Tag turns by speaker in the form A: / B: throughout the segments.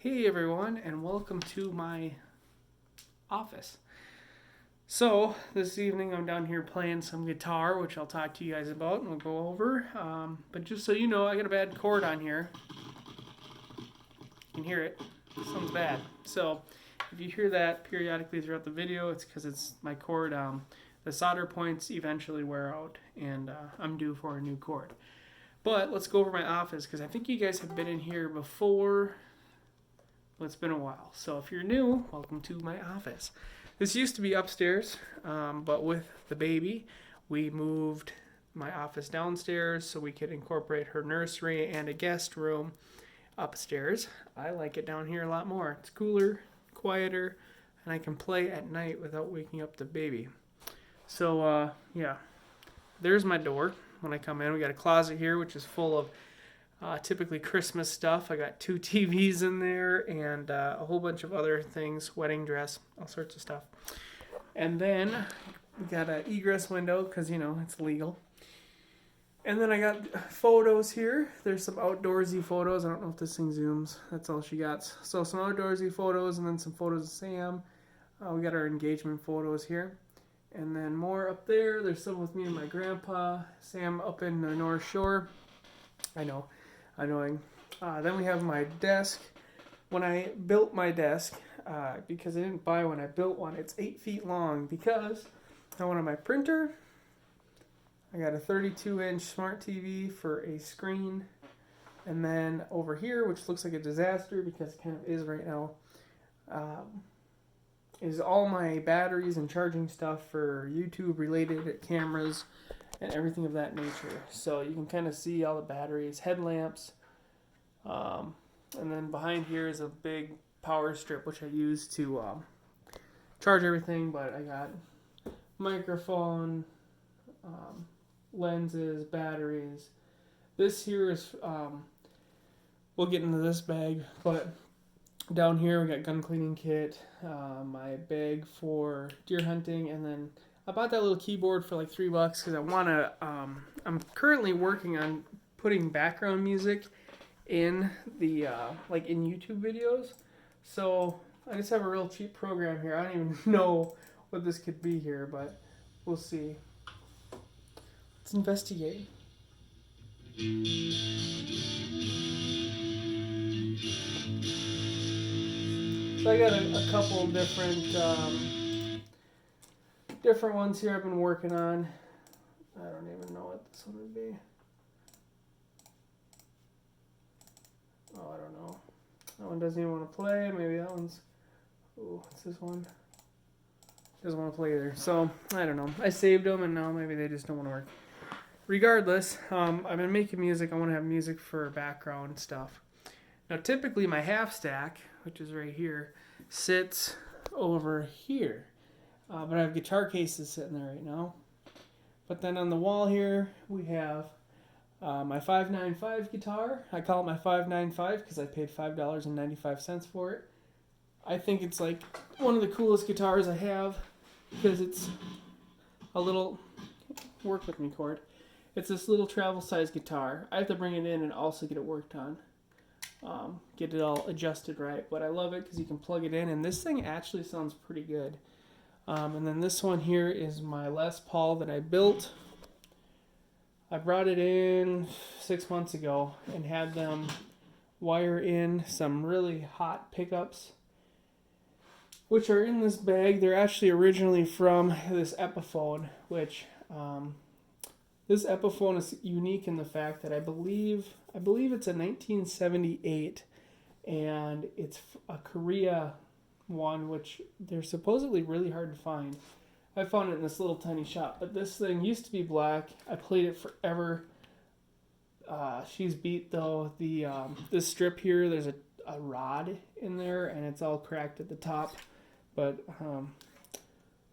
A: Hey everyone, and welcome to my office. So, this evening I'm down here playing some guitar, which I'll talk to you guys about and we'll go over. But just so you know, I got a bad chord on here. You can hear it. It sounds bad. So, if you hear that periodically throughout the video, it's because it's my chord. The solder points eventually wear out, and I'm due for a new chord. But let's go over my office because I think you guys have been in here before. Well, it's been a while. So if you're new, welcome to my office. This used to be upstairs, but with the baby, we moved my office downstairs so we could incorporate her nursery and a guest room upstairs. I like it down here a lot more. It's cooler, quieter, and I can play at night without waking up the baby. So, yeah, there's my door when I come in. We got a closet here, which is full of typically Christmas stuff. I got 2 TVs in there and a whole bunch of other things, wedding dress, all sorts of stuff. And then we got an egress window because, it's legal. And then I got photos here. There's some outdoorsy photos. I don't know if this thing zooms. That's all she got. So some outdoorsy photos and then some photos of Sam. We got our engagement photos here. And then more up there. There's some with me and my grandpa. Sam up in the North Shore. I know. Annoying. Then we have my desk. When I built my desk, because I didn't buy one, I built one. It's 8 feet long because I wanted my printer. I got a 32-inch smart TV for a screen. And then over here, which looks like a disaster because it kind of is right now, is all my batteries and charging stuff for YouTube-related cameras and everything of that nature. So you can kind of see all the batteries, headlamps, and then behind here is a big power strip which I use to charge everything. But I got microphone, lenses, batteries. This here is, we'll get into this bag, but down here we got gun cleaning kit, my bag for deer hunting, and then I bought that little keyboard for like $3 because I want to, I'm currently working on putting background music in the, like in YouTube videos. So I just have a real cheap program here. I don't even know what this could be here, but we'll see. Let's investigate. So I got a couple different ones here I've been working on. I don't even know what this one would be. Oh, I don't know. That one doesn't even want to play. Maybe that one's... Ooh, what's this one? Doesn't want to play either. So, I don't know. I saved them and now maybe they just don't want to work. Regardless, I've been making music. I want to have music for background stuff. Now, typically my half stack, which is right here, sits over here. But I have guitar cases sitting there right now. But then on the wall here, we have my 595 guitar. I call it my 595 because I paid $5.95 for it. I think it's like one of the coolest guitars I have because it's a little, work with me chord. It's this little travel size guitar. I have to bring it in and also get it worked on. Get it all adjusted right. But I love it because you can plug it in and this thing actually sounds pretty good. And then this one here is my Les Paul that I built. I brought it in 6 months ago and had them wire in some really hot pickups, which are in this bag. They're actually originally from this Epiphone, which this Epiphone is unique in the fact that I believe it's a 1978, and it's a Korea one, which they're supposedly really hard to find. I found it in this little tiny shop, but this thing used to be black. I played it forever. She's beat though. The this strip here, there's a rod in there, and it's all cracked at the top. But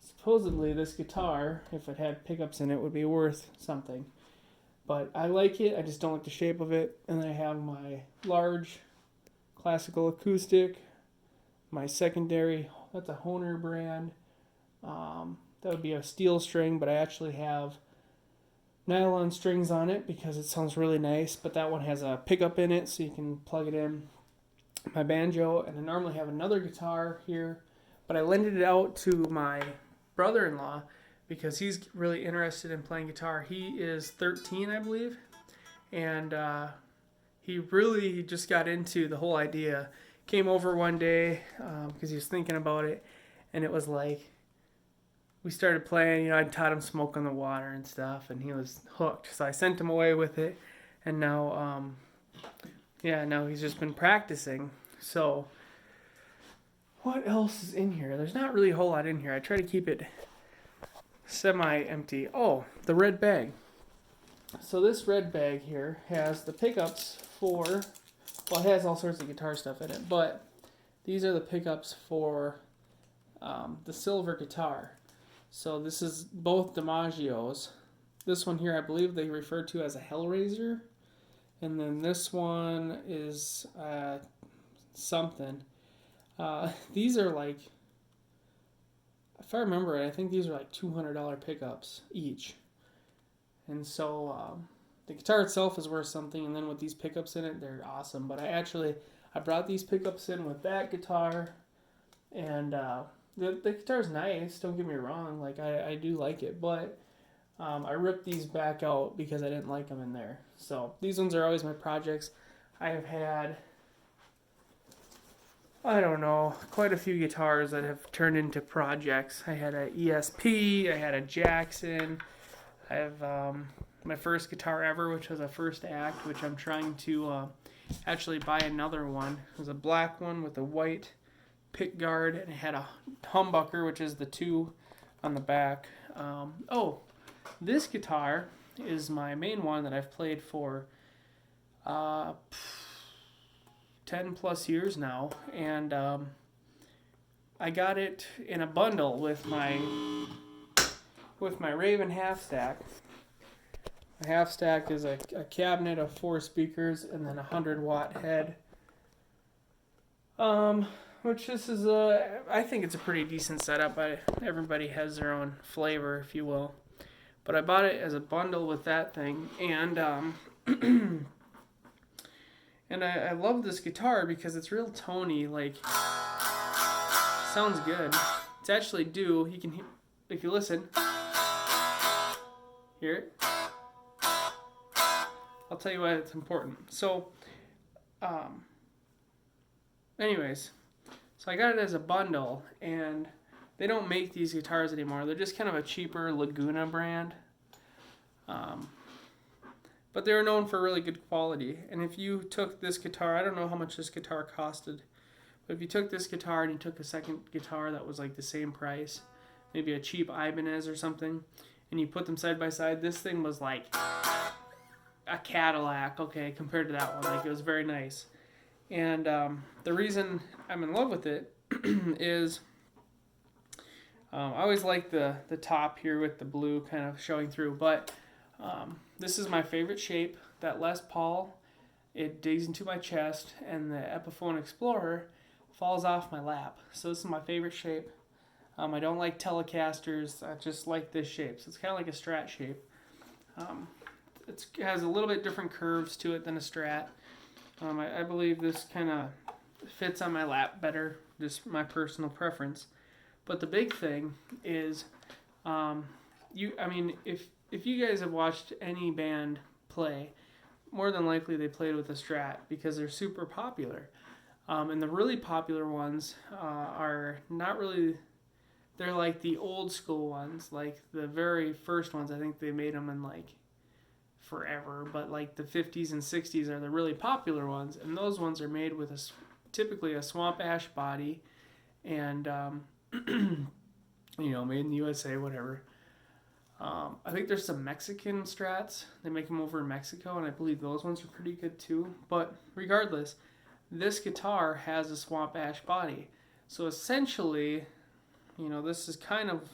A: supposedly this guitar, if it had pickups in it, would be worth something. But I like it. I just don't like the shape of it. And I have my large classical acoustic. My secondary, that's a Honer brand. That would be a steel string, but I actually have nylon strings on it because it sounds really nice. But that one has a pickup in it, so you can plug it in. my banjo, and I normally have another guitar here, but I lended it out to my brother-in-law because he's really interested in playing guitar. He is 13, I believe, and he really just got into the whole idea. Came over one day because he was thinking about it, and it was like we started playing. You know, I taught him Smoke on the Water and stuff, and he was hooked. So I sent him away with it, and now, now he's just been practicing. So what else is in here? There's not really a whole lot in here. I try to keep it semi-empty. Oh, the red bag. So this red bag here has the pickups for, well, it has all sorts of guitar stuff in it, but these are the pickups for the silver guitar. So this is both DiMaggio's. This one here I believe they refer to as a Hellraiser, and then this one is something. These are like, if I remember it, I think these are like $200 pickups each. And so the guitar itself is worth something, and then with these pickups in it, they're awesome. But I brought these pickups in with that guitar, and the guitar's nice. Don't get me wrong, like I do like it, but I ripped these back out because I didn't like them in there. So these ones are always my projects. I have had, I don't know, quite a few guitars that have turned into projects. I had an ESP, I had a Jackson. I have my first guitar ever, which was a first act, which I'm trying to actually buy another one. It was a black one with a white pick guard, and it had a humbucker, which is the 2 on the back. This guitar is my main one that I've played for 10 plus years now, and I got it in a bundle with my Raven half stack. The half stack is a cabinet of 4 speakers and then a 100-watt head. Which this is I think it's a pretty decent setup. Everybody has their own flavor, if you will. But I bought it as a bundle with that thing, and and I love this guitar because it's real tony. Like, sounds good. It's actually due. You can, if you listen. Hear it? I'll tell you why it's important. So, anyways, so I got it as a bundle, and they don't make these guitars anymore. They're just kind of a cheaper Laguna brand. But they're known for really good quality. And if you took this guitar, I don't know how much this guitar costed, but if you took this guitar and you took a second guitar that was like the same price, maybe a cheap Ibanez or something, and you put them side by side, this thing was like a Cadillac, okay, compared to that one. Like, it was very nice. And the reason I'm in love with it is I always like the top here with the blue kind of showing through, but this is my favorite shape. That Les Paul, it digs into my chest, and the Epiphone Explorer falls off my lap. So this is my favorite shape. I don't like Telecasters. I just like this shape. So it's kind of like a Strat shape. It has a little bit different curves to it than a Strat. I believe this kind of fits on my lap better, just my personal preference. But the big thing is, if you guys have watched any band play, more than likely they played with a Strat because they're super popular. And the really popular ones are not really, they're like the old school ones, like the very first ones. I think they made them in like forever, but like the 50s and 60s are the really popular ones, and those ones are made with typically a swamp ash body, and made in the USA, whatever. I think there's some Mexican Strats. They make them over in Mexico, and I believe those ones are pretty good too. But regardless, this guitar has a swamp ash body, so essentially, this is kind of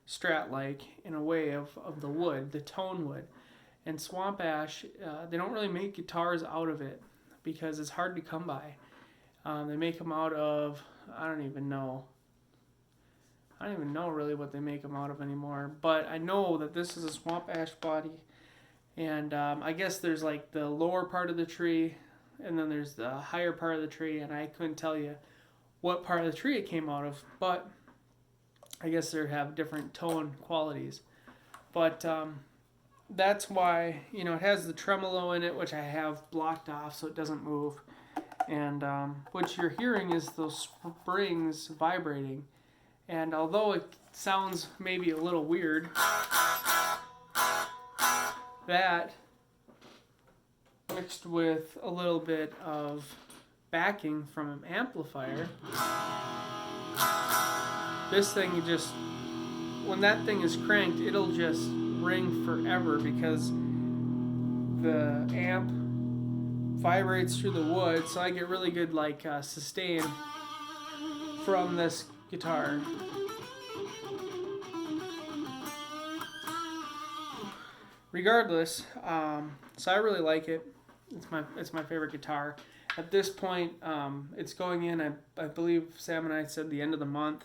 A: Strat-like in a way of the wood, the tone wood. And swamp ash, they don't really make guitars out of it because it's hard to come by. They make them out of, I don't even know really what they make them out of anymore. But I know that this is a swamp ash body. And I guess there's like the lower part of the tree and then there's the higher part of the tree, and I couldn't tell you what part of the tree it came out of, but I guess they have different tone qualities. But that's why, it has the tremolo in it, which I have blocked off so it doesn't move. And what you're hearing is those springs vibrating. And although it sounds maybe a little weird, that mixed with a little bit of backing from an amplifier, this thing when that thing is cranked, it'll just ring forever because the amp vibrates through the wood, so I get really good sustain from this guitar. Regardless, so I really like it. It's my favorite guitar. At this point, it's going in. I believe Sam and I said the end of the month.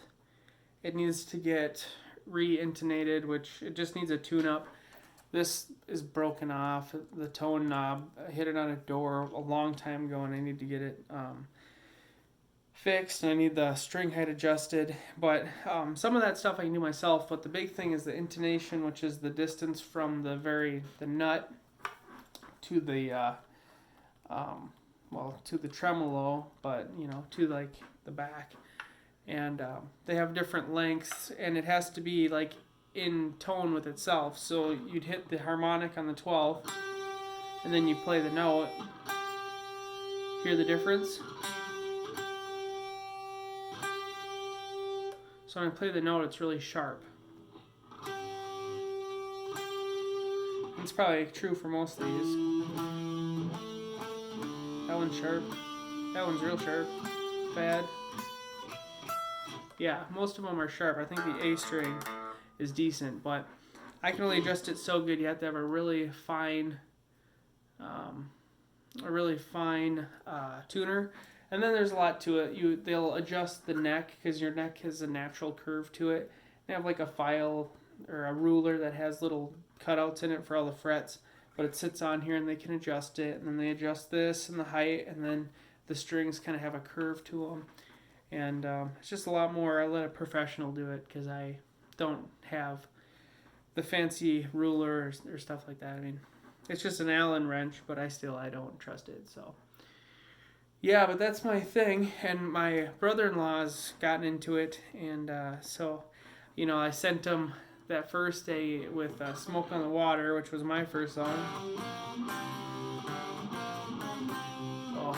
A: It needs to get re-intonated, which it just needs a tune-up. This is broken off. The tone knob, I hit it on a door a long time ago, and I need to get it fixed. And I need the string height adjusted. But some of that stuff I can do myself. But the big thing is the intonation, which is the distance from the nut to the to the tremolo, but to the back. And they have different lengths, and it has to be in tone with itself. So you'd hit the harmonic on the 12th, and then you play the note. Hear the difference? So when I play the note, it's really sharp. It's probably true for most of these. That one's sharp. That one's real sharp. Bad. Yeah, most of them are sharp. I think the A string is decent, but I can only adjust it so good. You have to have a really fine tuner, and then there's a lot to it. They'll adjust the neck because your neck has a natural curve to it. They have a file or a ruler that has little cutouts in it for all the frets, but it sits on here and they can adjust it, and then they adjust this and the height, and then the strings kind of have a curve to them. And it's just a lot more. I let a professional do it because I don't have the fancy ruler or stuff like that. I mean, it's just an Allen wrench, but I don't trust it. So, yeah, but that's my thing. And my brother-in-law's gotten into it. And so, I sent him that first day with Smoke on the Water, which was my first song. Oh.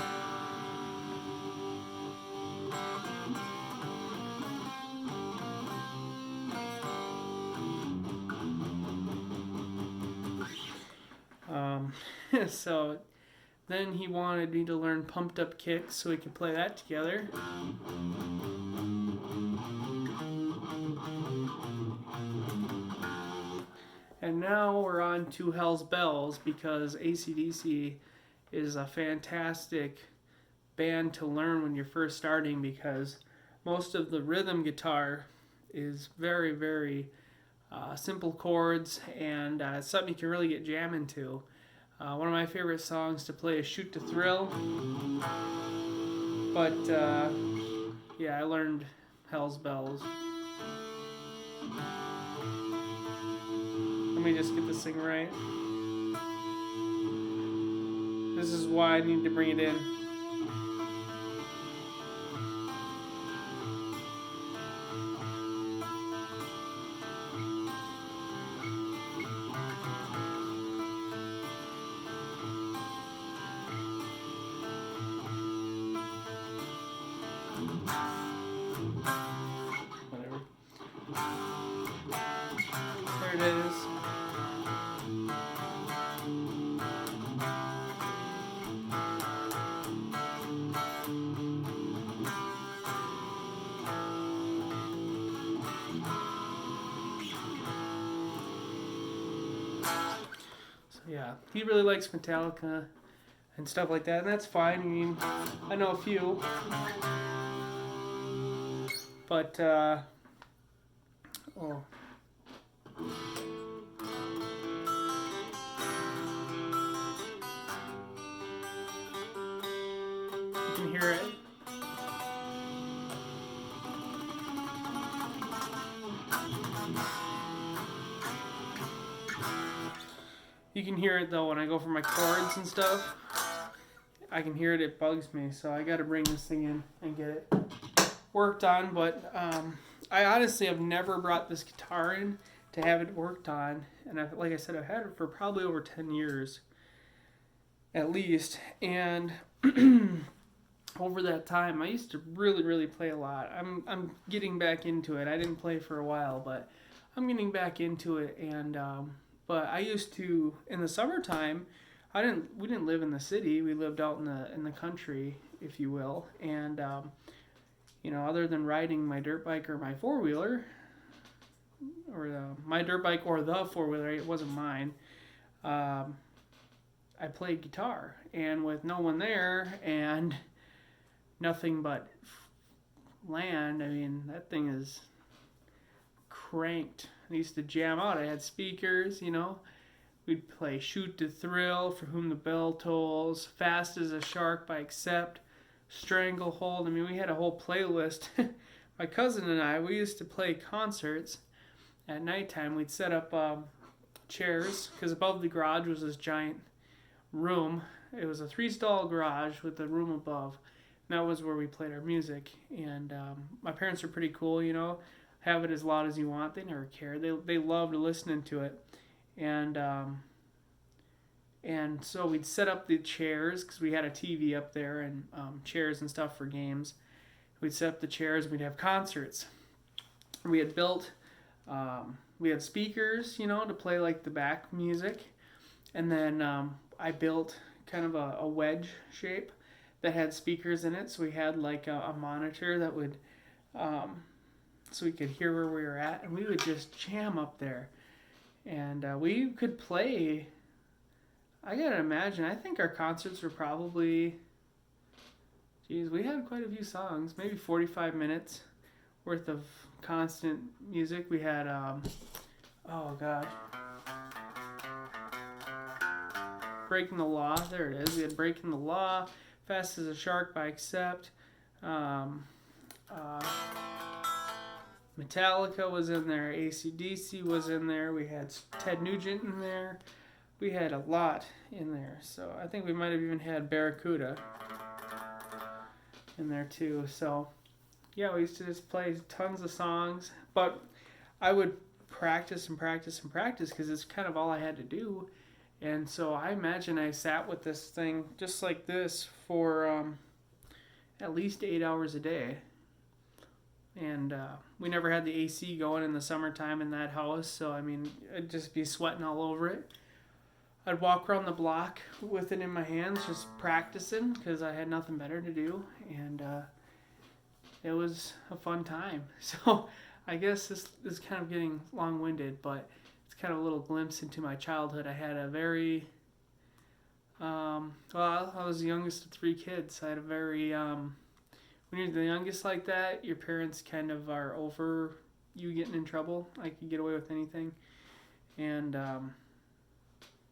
A: So then he wanted me to learn Pumped Up Kicks so we could play that together. And now we're on to Hell's Bells because AC/DC is a fantastic band to learn when you're first starting because most of the rhythm guitar is very, very simple chords, and it's something you can really get jamming to. One of my favorite songs to play is Shoot to Thrill. But, I learned Hell's Bells. Let me just get this thing right. This is why I need to bring it in. Whatever. There it is. So yeah, he really likes Metallica and stuff like that, and that's fine. I mean, I know a few. But, hear it. You can hear it though when I go for my chords and stuff. I can hear it, it bugs me, so I gotta bring this thing in and get it worked on. But I honestly have never brought this guitar in to have it worked on, and like I said, I've had it for probably over 10 years at least, and over that time I used to really play a lot. I'm getting back into it. I didn't play for a while, but I'm getting back into it. And but I used to, in the summertime, we didn't live in the city. We lived out in the country, if you will. And other than riding my dirt bike or my four-wheeler, or my dirt bike or the four-wheeler, it wasn't mine, I played guitar. And with no one there and nothing but land, I mean, that thing is cranked. I used to jam out. I had speakers, We'd play Shoot to Thrill, For Whom the Bell Tolls, Fast as a Shark by Accept, Stranglehold. I mean, we had a whole playlist. My cousin and I, we used to play concerts at nighttime. We'd set up chairs, because above the garage was this giant room. It was a 3-stall garage with the room above. And that was where we played our music. And my parents are pretty cool, Have it as loud as you want. They never cared. They loved listening to it. And so we'd set up the chairs, because we had a TV up there and chairs and stuff for games. We'd set up the chairs and we'd have concerts. We had built, we had speakers, to play like the back music. And then I built kind of a wedge shape that had speakers in it. So we had like a monitor that would, so we could hear where we were at. And we would just jam up there. And we could play, I gotta imagine, I think our concerts were probably, we had quite a few songs, maybe 45 minutes worth of constant music. We had, Breaking the Law, there it is. We had Breaking the Law, Fast as a Shark by Accept, Metallica was in there, AC/DC was in there, we had Ted Nugent in there, we had a lot in there. So I think we might have even had Barracuda in there too. So yeah, we used to just play tons of songs, but I would practice because it's kind of all I had to do. And so I imagine I sat with this thing just like this for at least 8 hours a day. And we never had the AC going in the summertime in that house, so I mean, I'd just be sweating all over it. I'd walk around the block with it in my hands, just practicing, because I had nothing better to do, and it was a fun time. So I guess this is kind of getting long-winded, but it's kind of a little glimpse into my childhood. I had a very, I was the youngest of 3 kids. I had a very, when you're the youngest like that, your parents kind of are over you getting in trouble. I could get away with anything. And,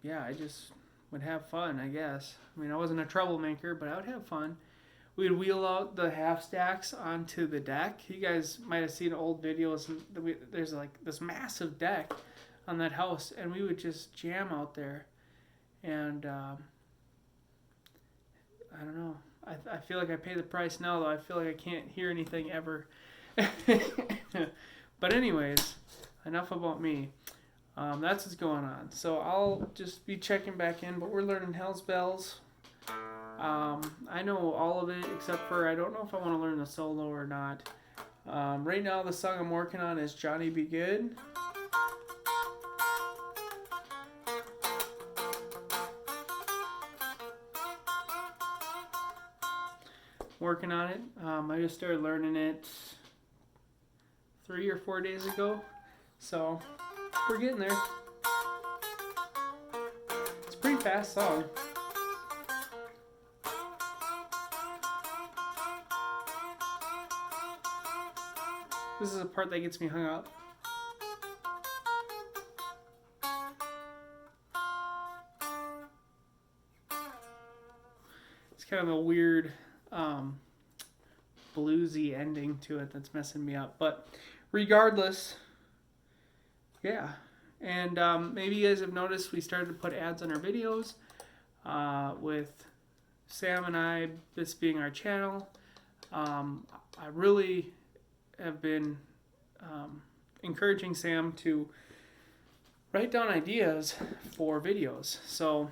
A: I just would have fun, I guess. I mean, I wasn't a troublemaker, but I would have fun. We'd wheel out the half stacks onto the deck. You guys might have seen old videos. There's like this massive deck on that house, and we would just jam out there. And, I don't know. I feel like I pay the price now, though. I feel like I can't hear anything ever. But anyways, enough about me. That's what's going on. So I'll just be checking back in, but we're learning Hell's Bells. I know all of it, except for I don't know if I want to learn the solo or not. Right now, the song I'm working on is Johnny Be Good. Working on it. I just started learning it 3 or 4 days ago, so we're getting there. It's a pretty fast song. This is a part that gets me hung up. It's kind of a weird bluesy ending to it that's messing me up. But regardless, yeah. And maybe you guys have noticed we started to put ads on our videos with Sam and I, this being our channel. I really have been encouraging Sam to write down ideas for videos. So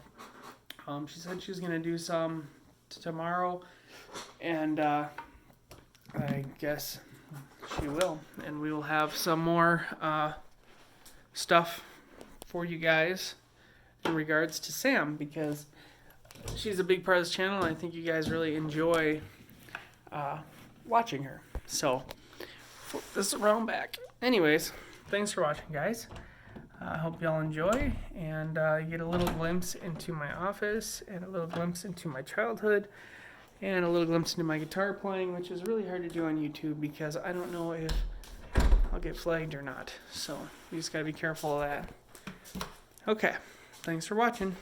A: she said she was going to do some tomorrow, and I guess she will. And we will have some more stuff for you guys in regards to Sam, because she's a big part of this channel, and I think you guys really enjoy watching her. So flip this around back. Anyways, thanks for watching, guys. I hope y'all enjoy, and you get a little glimpse into my office, and a little glimpse into my childhood, and a little glimpse into my guitar playing, which is really hard to do on YouTube because I don't know if I'll get flagged or not. So you just gotta be careful of that. Okay, thanks for watching.